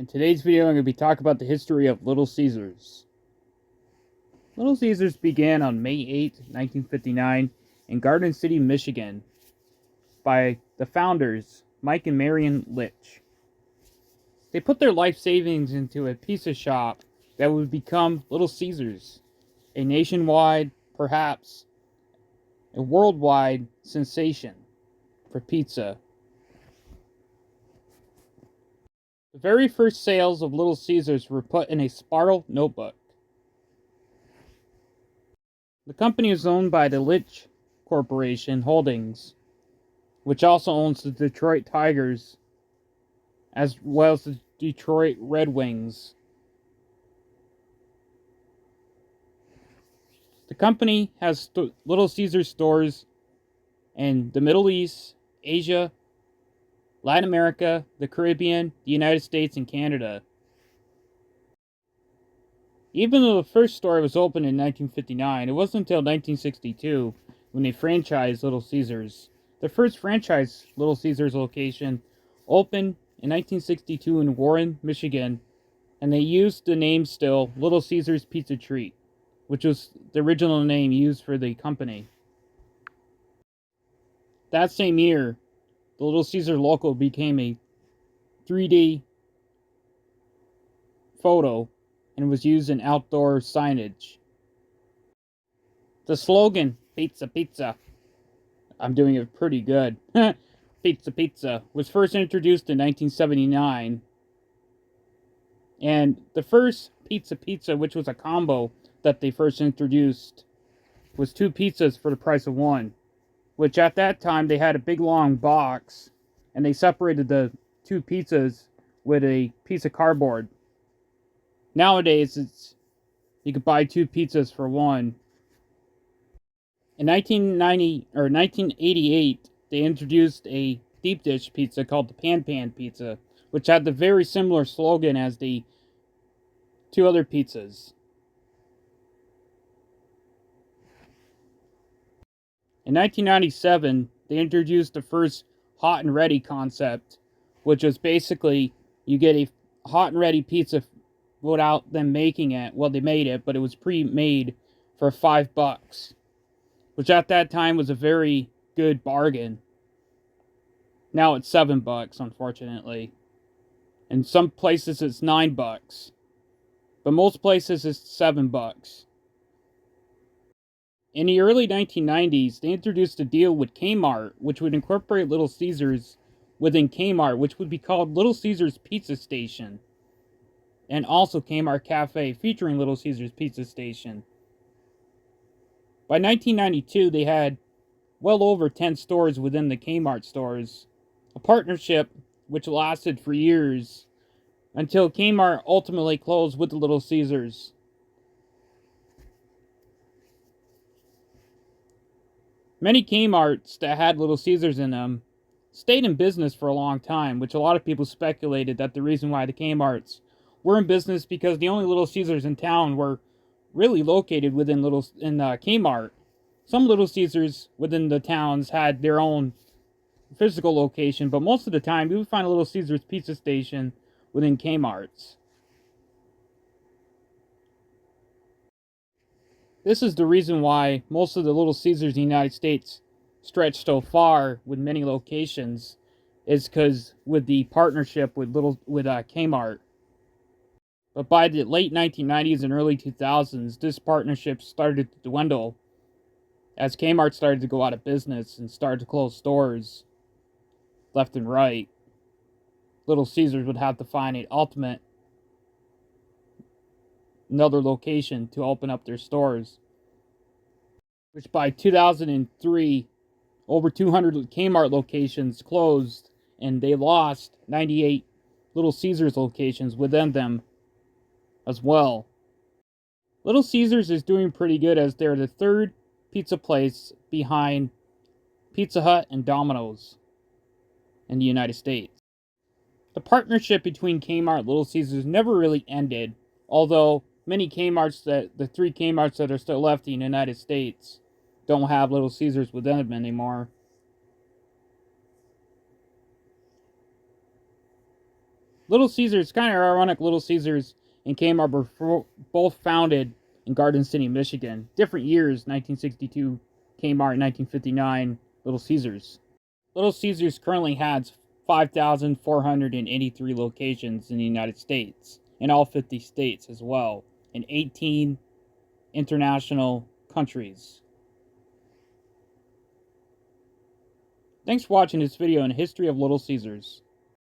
In today's video, I'm going to be talking about the history of Little Caesars. Little Caesars began on May 8, 1959 in Garden City, Michigan by the founders, Mike and Marion Litch. They put their life savings into a pizza shop that would become Little Caesars, a nationwide, perhaps a worldwide sensation for pizza. The very first sales of Little Caesars were put in a spiral notebook. The company is owned by the Litch Corporation Holdings, which also owns the Detroit Tigers, as well as the Detroit Red Wings. The company has Little Caesars stores in the Middle East, Asia, Latin America, the Caribbean, the United States, and Canada. Even though the first store was opened in 1959, it wasn't until 1962 when they franchised Little Caesars. The first franchise Little Caesars location opened in 1962 in Warren, Michigan, and they used the name still Little Caesars Pizza Treat, which was the original name used for the company. That same year, the Little Caesar logo became a 3D photo and was used in outdoor signage. The slogan, "Pizza, Pizza," I'm doing it pretty good, "Pizza, Pizza," was first introduced in 1979. And the first Pizza, Pizza, which was a combo that they first introduced, was 2 pizzas for the price of 1. Which at that time they had a big long box, and they separated the 2 pizzas with a piece of cardboard. Nowadays, you could buy 2 pizzas for 1. In 1988, they introduced a deep dish pizza called the Pan Pan Pizza, which had the very similar slogan as the 2 other pizzas. In 1997, they introduced the first hot and ready concept, which was basically you get a hot and ready pizza without them making it. Well, they made it, but it was pre-made for $5, which at that time was a very good bargain. Now it's $7, unfortunately. In some places it's $9, but most places it's $7. In the early 1990s, they introduced a deal with Kmart, which would incorporate Little Caesars within Kmart, which would be called Little Caesars Pizza Station, and also Kmart Cafe, featuring Little Caesars Pizza Station. By 1992, they had well over 10 stores within the Kmart stores, a partnership which lasted for years until Kmart ultimately closed with the Little Caesars. Many Kmarts that had Little Caesars in them stayed in business for a long time, which a lot of people speculated that the reason why the Kmarts were in business because the only Little Caesars in town were really located within Kmart. Some Little Caesars within the towns had their own physical location, but most of the time you would find a Little Caesars Pizza Station within Kmart's. This is the reason why most of the Little Caesars in the United States stretch so far with many locations, is because with the partnership with Kmart. But by the late 1990s and early 2000s, this partnership started to dwindle as Kmart started to go out of business and started to close stores left and right. Little Caesars would have to find another location to open up their stores, which by 2003, over 200 Kmart locations closed, and they lost 98 Little Caesars locations within them as well. Little Caesars is doing pretty good as they're the 3rd pizza place behind Pizza Hut and Domino's in the United States. The partnership between Kmart and Little Caesars never really ended, although the 3 Kmarts that are still left in the United States don't have Little Caesars within them anymore. Little Caesars, kind of ironic, Little Caesars and Kmart were both founded in Garden City, Michigan. Different years, 1962 Kmart, 1959 Little Caesars. Little Caesars currently has 5,483 locations in the United States, in all 50 states as well, in 18 international countries. Thanks for watching this video on the history of Little Caesars.